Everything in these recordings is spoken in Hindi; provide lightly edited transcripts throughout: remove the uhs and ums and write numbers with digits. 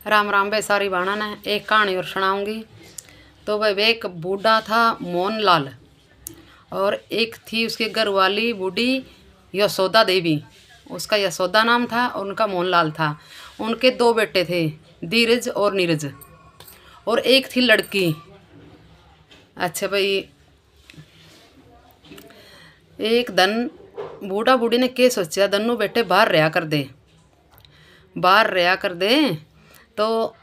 राम राम बे सारी बाणा ने एक कहानी और सुनाऊंगी। तो भाई एक बूढ़ा था मोहनलाल और एक थी उसके घर वाली बूढ़ी यशोदा देवी। उसका यशोदा नाम था और उनका मोहनलाल था। उनके दो बेटे थे, धीरज और नीरज, और एक थी लड़की। अच्छा भाई, एक दिन बूढ़ा बूढ़ी ने क्या सोचा, दोनों बेटे बाहर रहा कर दे। तो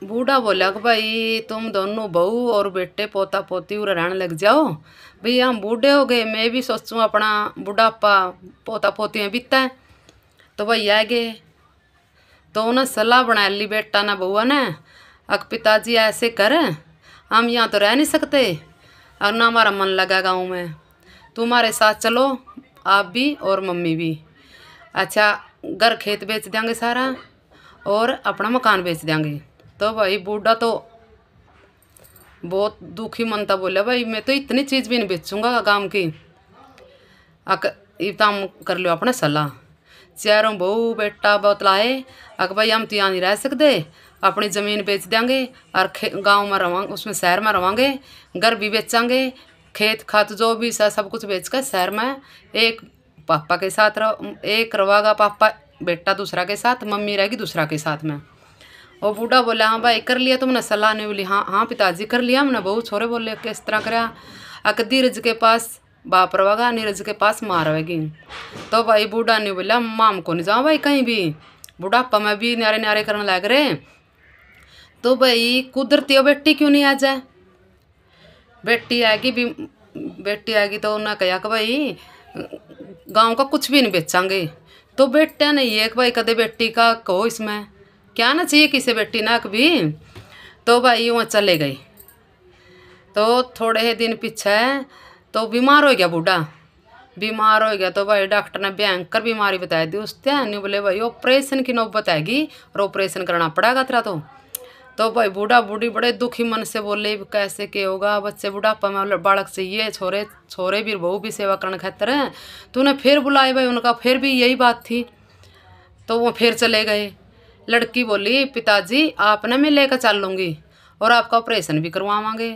बूढ़ा बोला कि भाई तुम दोनों बहू और बेटे पोता पोती उरे रहने लग जाओ। भाई हम बूढ़े हो गए, मैं भी सोचूँ अपना बुढ़ापा पोता पोती में बीतता है। तो भाई आ गए, तो उन्हें सलाह बना ली बेटा ना बउआ ने, अक पिताजी ऐसे कर, हम यहाँ तो रह नहीं सकते और ना हमारा मन लगा गाँव में, तुम्हारे साथ चलो आप भी और मम्मी भी। अच्छा, घर खेत बेच देंगे सारा और अपना मकान बेच देंगे। तो भाई बूढ़ा तो बहुत दुखी मन था, बोला भाई मैं तो इतनी चीज़ भी नहीं बेचूंगा गांव की। इतना कर लो अपना सलाह। चारों बहू बेटा बतलाए, अक भाई हम तो यहाँ नहीं रह सकते, अपनी ज़मीन बेच देंगे और गांव में रवांगे, उसमें शहर में रवांगे, घर भी बेचांगे, खेत खात जो भी सब कुछ बेच कर शहर में एक पापा के साथ एक रवागा पापा बेटा दूसरा के साथ, मम्मी रहेगी दूसरा के साथ में। और बूढ़ा बोला हाँ भाई कर लिया तुमने सलाह, नहीं बोली हाँ हाँ पिताजी कर लिया हमने। बहू छोरे बोले किस तरह करा, अक धीरज के पास बाप रवेगा, नीरज के पास माँ रहेगी। तो भाई बूढ़ा ने बोला माम को नहीं जाओ भाई कहीं भी, बुढ़ापा में भी न्यारे न्यारे करने लग रहे। तो भाई कुदरती हो बेटी क्यों नहीं आ जाए, बेटी आएगी तो उन्हें कहा कि भाई गांव का कुछ भी नहीं बेचांगे। तो बेटा नहीं है कि भाई कदे बेटी का कहो, इसमें क्या ना चाहिए किसी बेटी ना भी। तो भाई वहाँ चले गए। तो थोड़े ही दिन पीछे तो बीमार हो गया बूढ़ा, बीमार हो गया। तो भाई डॉक्टर ने भयंकर बीमारी बताई दी उससे, नहीं बोले भाई ऑपरेशन की नौबत आएगी और ऑपरेशन करना पड़ेगा तेरा। तो भाई बूढ़ा बूढ़ी बड़े दुखी मन से बोले कैसे क्या होगा, बच्चे बुढ़ापा में बालक चाहिए, छोरे छोरे भी बहू भी सेवा करने खातर है। तो उन्हें फिर बुलाए भाई, उनका फिर भी यही बात थी। तो वो फिर चले गए। लड़की बोली पिताजी आपने मैं लेकर चल लूँगी और आपका ऑपरेशन भी करवावांगे।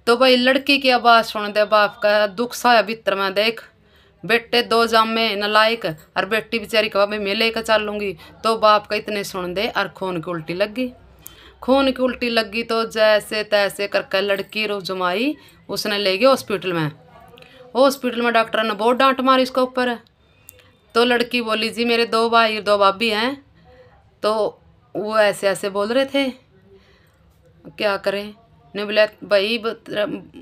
तो भाई लड़की की आवाज़ सुन दे बाप का दुख सा भीतर में, देख बेटे दो जामे नलायक और बेटी बेचारी कहा भाई मैं लेकर चल लूँगी। तो बाप का इतने सुन दे और खून की उल्टी लग गई। खून की उल्टी लगी तो जैसे तैसे करके लड़की रो जमाई उसने ले गए हॉस्पिटल में। हॉस्पिटल में डॉक्टर ने बहुत डांट मारी इसके ऊपर। तो लड़की बोली जी मेरे दो भाई दो भाभी हैं। तो वो ऐसे ऐसे बोल रहे थे, क्या करें। ने बोला भाई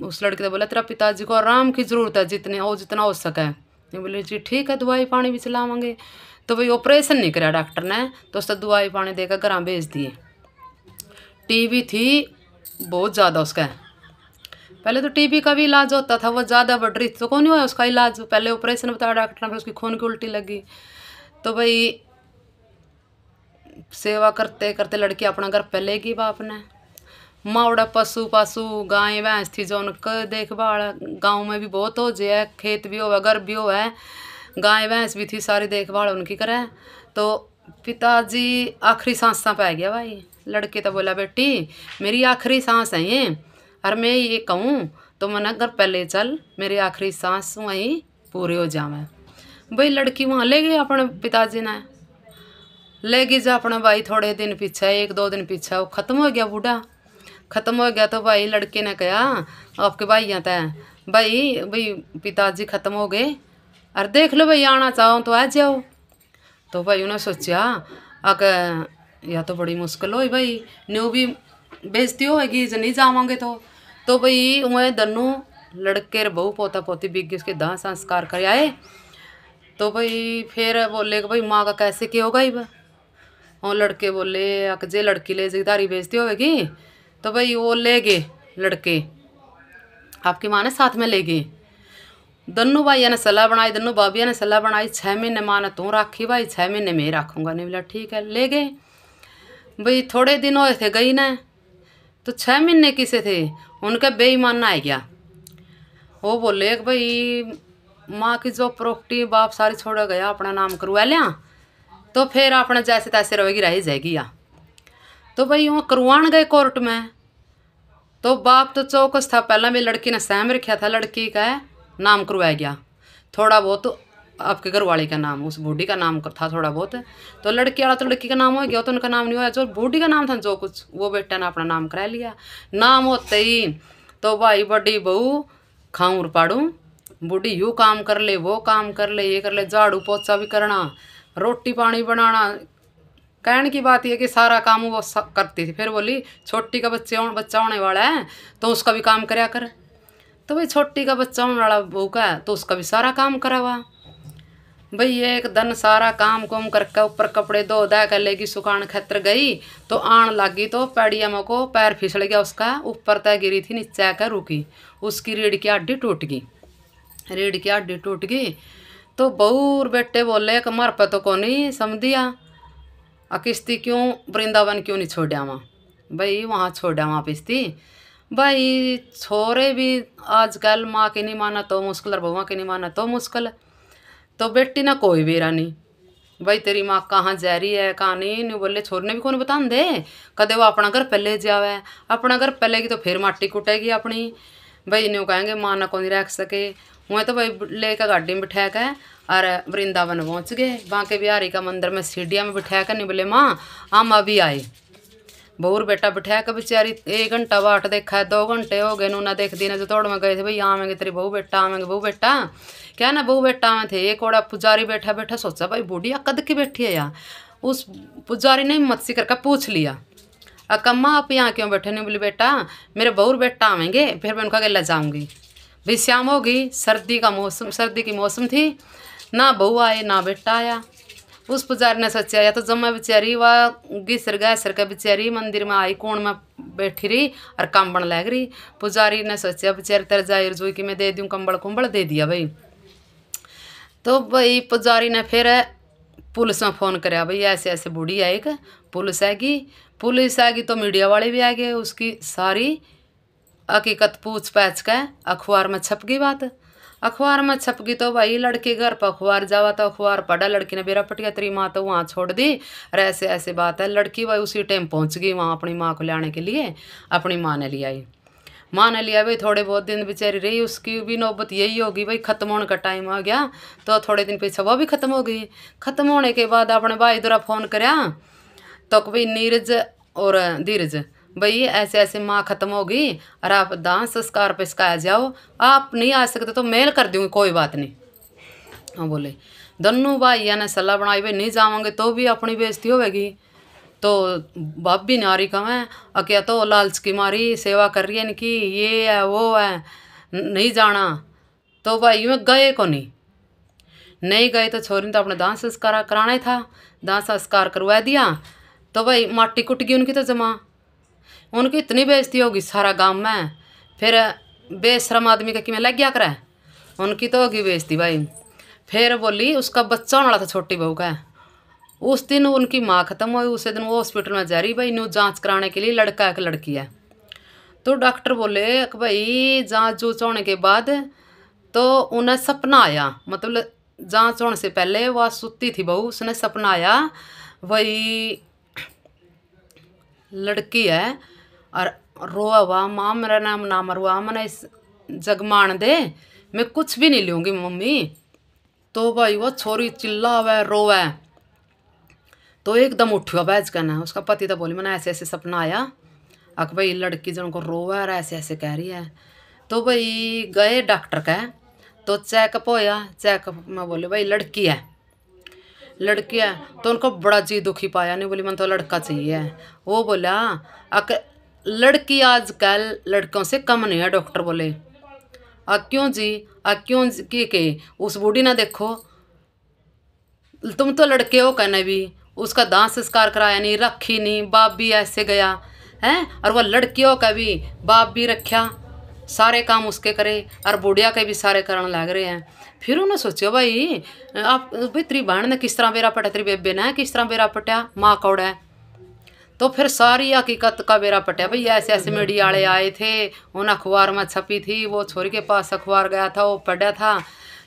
उस लड़की ने बोला तेरा पिताजी को आराम की ज़रूरत है, जितना हो सके। ने बोले जी ठीक है दवाई पानी भी चलावांगे। तो भाई ऑपरेशन नहीं कराया डॉक्टर ने, तो उसका दवाई पानी देकर घर भेज दिए। टीबी थी बहुत ज़्यादा उसका, पहले तो टीबी का भी इलाज होता था, वो ज़्यादा बढ़ रही थी तो कौन हुआ उसका इलाज। पहले ऑपरेशन बताया डॉक्टर ने, फिर उसकी खून की उल्टी लगी। तो भाई सेवा करते करते लड़की अपना घर पे लेगी बाप ने। मावड़ा पशु गाय भैंस थी जो उनका देखभाल गाँव में भी बहुत हो जाए, खेत भी हो घर भी हो है, गाय भैंस भी थी, सारी देखभाल उनकी करे। तो पिताजी आखिरी सांस पै गया भाई। लड़के तो बोला बेटी मेरी आखिरी सांस है ये, और मैं ये कहूँ तो मैंने घर पहले चल, मेरी आखिरी सांस वहीं पूरी हो जावे। भाई लड़की वहाँ ले गई, अपने पिताजी ने ले गई जा अपना भाई। थोड़े दिन पीछे एक दो दिन पीछे वो ख़त्म हो गया, बूढ़ा ख़त्म हो गया। तो भाई लड़के ने कहा आपके भाई यहाँ था भाई पिताजी ख़त्म हो गए, और देख लो भाई आना चाहो तो आ जाओ। तो भाई उन्हें सोचा अगर या तो बड़ी मुश्किल हो भाई, न्यू भी बेइज्जती होगी जो नहीं जावांगे। तो भाई वह दोनों लड़के बहू पोता पोती बिग उसके दाह संस्कार कर आए। तो भाई फिर बोले कि भाई माँ का कैसे क्या होगा ही। और लड़के बोले अक जे लड़की ले जिदारी बेइज्जती होगी। तो भाई वो ले गए लड़के, आपकी माँ ने साथ में ले गए। दोनों भाइयों ने सलाह बनाई, दोनों भाभियों ने सलाह बनाई 6 महीने माँ ने तू राखी भाई, 6 महीने मैं रखूँगा। नहीं बोला ठीक है, ले गए। भाई थोड़े दिन हुए थे गई ना, तो 6 महीने किसे थे उनका बेईमान आ गया। वो बोले कि भाई माँ की जो प्रॉपर्टी बाप सारी छोड़ गया अपना नाम करवा लिया, तो फिर अपना जैसे तैसे रहेगी रह जाएगी या। तो भाई वहाँ करवान गए कोर्ट में। तो बाप तो चौकस था, पहला भी लड़की ने सहम रखा था, लड़की का नाम करवाया गया थोड़ा बहुत, तो आपके घर वाले का नाम, उस बूढ़ी का नाम था थोड़ा बहुत। तो लड़की वाला तो लड़की का नाम हो गया, तो उनका नाम नहीं हुआ, जो बूढ़ी का नाम था जो कुछ वो बेटा ने अपना नाम करा लिया। नाम होते ही तो भाई बड़ी बहू खाऊर पाड़ू, बूढ़ी यूँ काम कर ले, वो काम कर ले, ये कर ले, झाड़ू पोछा भी करना, रोटी पानी बनाना। कहने की बात यह कि सारा काम वो करती थी। फिर बोली छोटी का बच्चा होने वाला है तो उसका भी काम कराया कर। तो भाई छोटी का बच्चा होने वाला बहू का है तो उसका भी सारा काम करा हुआ। भाई एक दिन सारा काम कुम करके ऊपर कपड़े धो दा कर लेगी, सुखान खतर गई तो आन लगी तो पैडिया को पैर फिसल गया उसका, ऊपर तय गिरी थी, नीचे आकर रुकी, उसकी रीढ़ की हड्डी टूट गई। रीढ़ की हड्डी टूट गई तो बहू और बेटे बोले कि मर पे तो को नहीं समझिया, किश्ती क्यों वृंदावन क्यों नहीं छोड़ा वहाँ। भाई वहाँ छोड़ा वहाँ पिश्ती। भाई छोरे भी आजकल माँ की नहीं माना तो मुश्किल और बउआ की नहीं माना तो मुश्किल। तो बेटी ना कोई बेरा नहीं, भाई तेरी माँ कहाँ जा रही है कहाँ नहीं बोले, छोर ने भी कौन बता दे, कदे वो अपना घर पहले जावे, अपना घर पहलेगी तो फिर माटी कुटेगी अपनी। भाई न्यू कहेंगे माँ ना कौन रख सके। हुए तो भाई लेकर गाड़ी में बिठा के और वृंदावन पहुँच गए। बांके बिहारी का मंदिर में सीढ़िया में बिठा कर नहीं बोले माँ हम अभी आए। बहूर बेटा बिठा कर बेचारी 1 घंटा बाट देखा है, 2 घंटे हो गए नूना देख दी ना, जो तोड़ में गए थे भाई आवेंगे तेरी बहू बेटा आवेंगे बहू बेटा, क्या ना बहू बेटा में थे। एक और पुजारी बैठा बैठा सोचा भाई बूढ़िया कद की बैठी है यार। उस पुजारी ने हिम्मत सी करके पूछ लिया अकम्मा आप यहाँ क्यों बैठे। नहीं बोली बेटा मेरे बहूर बेटा आवेंगे फिर मैं उनका गला जाऊँगी। भाई शाम होगी, सर्दी का मौसम, सर्दी की मौसम थी, ना बहू आए ना बेटा आया। उस पुजारी ने सोचा या तो जमा बेचारी वह घिसर गैसर का बेचारी मंदिर में आई कोण में बैठी रही और कंबल लग रही। पुजारी ने सोचा बेचारी तेरे जाहिर जोई कि मैं दे दूँ कंबल कुंबल, दे दिया भाई। तो भाई पुजारी ने फिर पुलिस में फ़ोन कराया भाई ऐसे ऐसे बूढ़ी है, एक पुलिस आएगी तो मीडिया वाले भी आ गए, उसकी सारी हकीकत पूछ पाछ के अखबार में छप गई बात। अखबार में छप गई तो भाई लड़के घर पर अखबार जावा तो अखबार पढ़ा, लड़की ने बेरा पटिया तेरी माँ तो वहाँ छोड़ दी और ऐसे ऐसे बात है। लड़की भाई उसी टाइम पहुँच गई वहाँ अपनी माँ को लाने के लिए, अपनी माँ ने लिया आई। माँ ने लिया भाई थोड़े बहुत दिन बेचारी रही, उसकी भी नौबत यही होगी भाई ख़त्म होने का टाइम आ गया तो थोड़े दिन पीछे वो भी ख़त्म हो गई। ख़त्म होने के बाद अपने भाई द्वारा फ़ोन कराया तो भाई नीरज और धीरज भाई ऐसे ऐसे माँ ख़त्म हो गई और आप दान संस्कार पे इसका आ जाओ, आप नहीं आ सकते तो मेल कर दूँगी कोई बात नहीं। हाँ बोले दोनों भाइया ने सलाह बनाई भाई नहीं जाओगे तो भी अपनी बेइज्जती होगी। तो बाप भी नारी का है क्या तो लालच की मारी सेवा कर रही है इनकी, ये है वो है, नहीं जाना। तो भाई में गए को नहीं गए तो छोरी ने तो अपने दान संस्कार कराना ही था, दान संस्कार करवा दिया। तो भाई माटी कुट गई उनकी तो जमा, उनकी इतनी बेइज्जती होगी सारा गांव में। फिर बेशरम आदमी का कि मैं लग गया करे, उनकी तो होगी बेइज्जती भाई। फिर बोली उसका बच्चा होने वाला था छोटी बहू का, उस दिन उनकी माँ ख़त्म हुई, उसी दिन वो हॉस्पिटल में जा रही भाई न्यू जांच कराने के लिए, लड़का है कि लड़की है। तो डॉक्टर बोले कि भाई जांच जूच होने के बाद तो उन्हें सपना आया, मतलब जांच होने से पहले वह सुती थी बहू, उसने सपना आया वही लड़की है और रोआ हुआ माँ मेरा नाम ना मरवा, मैंने इस जगमान दे, मैं कुछ भी नहीं लूँगी मम्मी। तो भाई वो छोरी चिल्लावे रोवे तो एकदम उठ हुआ बैच करना। उसका पति तो बोली मैंने ऐसे ऐसे सपना आया अक भाई लड़की जन को रोवा और ऐसे ऐसे कह रही है। तो भाई गए डॉक्टर का तो चेकअप होया, चेकअप में बोले भाई लड़की है तो उनको बड़ा जी दुखी पाया, नहीं बोली मन तो लड़का चाहिए। वो बोला अक लड़की आजकल लड़कों से कम नहीं है, डॉक्टर बोले क्यों जी क्यों के उस बूढ़ी ना देखो तुम तो लड़के हो कहने भी, उसका दान संस्कार कराया नहीं, रखी नहीं, बाप भी ऐसे गया है और वह लड़कियों का भी बाप भी रखा, सारे काम उसके करे और बुढ़िया के भी सारे करने लग रहे हैं। फिर उन्होंने सोचा भाई आप भाई तेरी बहन ने किस तरह बेरा पटा, तेरी बेबे ने किस तरह बेरा पटा, माँ कौड़ा है। तो फिर सारी हकीकत का बेरा पटा भाई ऐसे ऐसे मीडिया वाले आए थे, उन अखबार में छपी थी, वो छोरी के पास अखबार गया था वो पढ़ा था।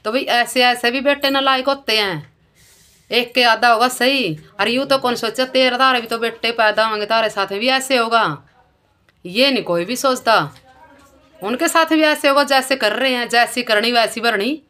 तो भाई ऐसे ऐसे भी बेटे नालायक होते हैं, एक के आधा होगा सही। अरे यूँ तो कौन सोचा, तेरे तारे भी तो बेटे पैदा होंगे, तारे साथ में भी ऐसे होगा। ये नहीं कोई भी सोचता, उनके साथ भी ऐसे होगा जैसे कर रहे हैं, जैसी करनी वैसी भरनी।